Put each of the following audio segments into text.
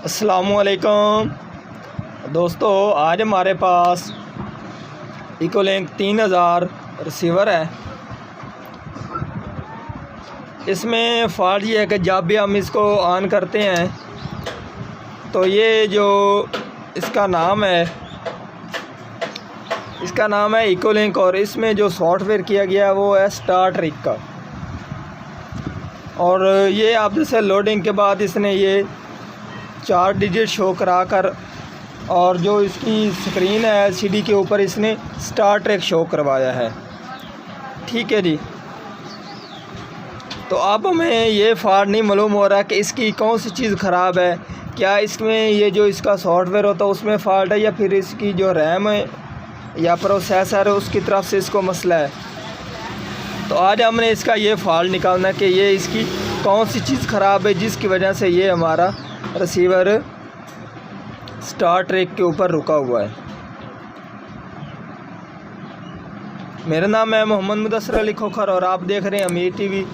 अस्सलामुअलैकुम दोस्तों, आज हमारे पास इकोलिंक 3000 रिसीवर है। इसमें फ़ॉल्ट ये है कि जब भी हम इसको ऑन करते हैं तो ये जो इसका नाम है इकोलिंक, और इसमें जो सॉफ्टवेयर किया गया है वो है स्टार ट्रेक का। और ये आप जैसे लोडिंग के बाद इसने ये 4 डिजिट शो करा कर, और जो इसकी स्क्रीन है एलसीडी के ऊपर इसने स्टार ट्रेक शो करवाया है। ठीक है जी। तो अब हमें ये फ़ॉल्ट नहीं मालूम हो रहा कि इसकी कौन सी चीज़ ख़राब है। क्या इसमें ये जो इसका सॉफ्टवेयर होता है उसमें फ़ॉल्ट है, या फिर इसकी जो रैम है या प्रोसेसर है उसकी तरफ से इसको मसला है। तो आज हमने इसका ये फ़ॉल्ट निकालना है कि ये इसकी कौन सी चीज़ ख़राब है जिसकी वजह से ये हमारा रिसीवर स्टार ट्रेक के ऊपर रुका हुआ है। मेरा नाम है मोहम्मद मुदस्सिर अली खोखर और आप देख रहे हैं अमीर टीवी।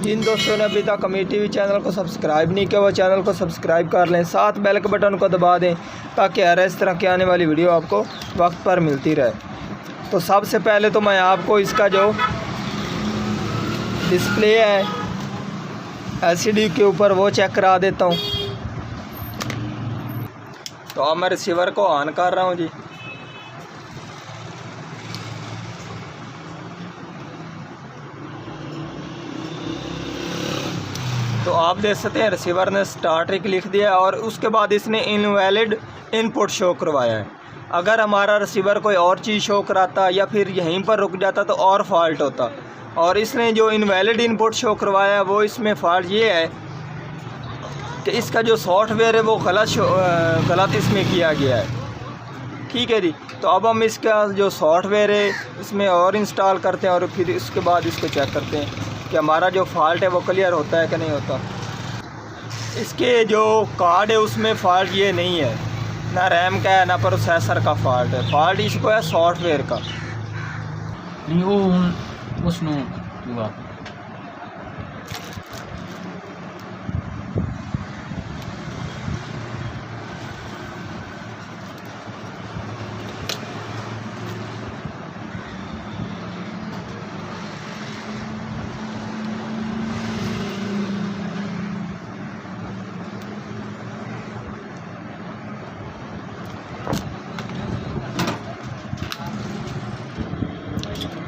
जिन दोस्तों ने अभी तक अमीर टीवी चैनल को सब्सक्राइब नहीं किया वो चैनल को सब्सक्राइब कर लें, साथ बेल के बटन को दबा दें ताकि हर इस तरह की आने वाली वीडियो आपको वक्त पर मिलती रहे। तो सबसे पहले तो मैं आपको इसका जो डिस्प्ले है एलसीडी के ऊपर वो चेक करा देता हूँ। तो अब मैं रिसीवर को ऑन कर रहा हूँ जी। तो आप देख सकते हैं रिसीवर ने स्टार ट्रेक लिख दिया और उसके बाद इसने इनवैलिड इनपुट शो करवाया है। अगर हमारा रिसीवर कोई और चीज़ शो कराता या फिर यहीं पर रुक जाता तो और फॉल्ट होता। और इसने जो इनवैलिड इनपुट शो करवाया वो इसमें फ़ॉल्ट ये है कि इसका जो सॉफ्टवेयर है वो गलत इसमें किया गया है। ठीक है जी। तो अब हम इसका जो सॉफ्टवेयर है इसमें और इंस्टॉल करते हैं और फिर इसके बाद इसको चेक करते हैं कि हमारा जो फ़ॉल्ट है वो क्लियर होता है कि नहीं होता। इसके जो कार्ड है उसमें फ़ॉल्ट ये नहीं है, ना रैम का है ना प्रोसेसर का फ़ॉल्ट है। फ़ॉल्ट इसको है सॉफ्टवेयर का। नहीं वो उसनों हुआ।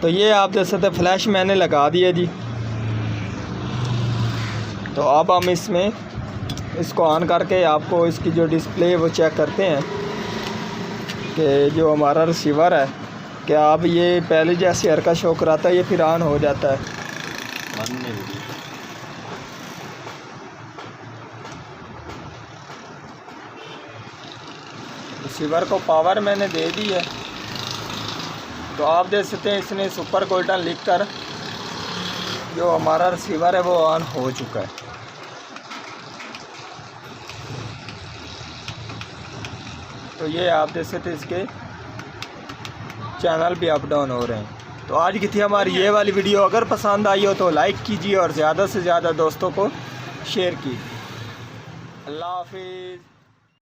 तो ये आप देख सकते फ्लैश मैंने लगा दिया जी। तो अब हम इसमें इसको ऑन करके आपको इसकी जो डिस्प्ले वो चेक करते हैं कि जो हमारा रिसीवर है क्या अब ये पहले जैसे हरकत शो कराता है ये फिर ऑन हो जाता है। रिसीवर को पावर मैंने दे दी है। तो आप देख सकते हैं इसने सुपर गोल्डन लिख कर जो हमारा रिसीवर है वो ऑन हो चुका है। तो ये आप देख सकते हैं इसके चैनल भी अप डाउन हो रहे हैं। तो आज की थी हमारी ये वाली वीडियो। अगर पसंद आई हो तो लाइक कीजिए और ज़्यादा से ज़्यादा दोस्तों को शेयर कीजिए। अल्लाह हाफिज़।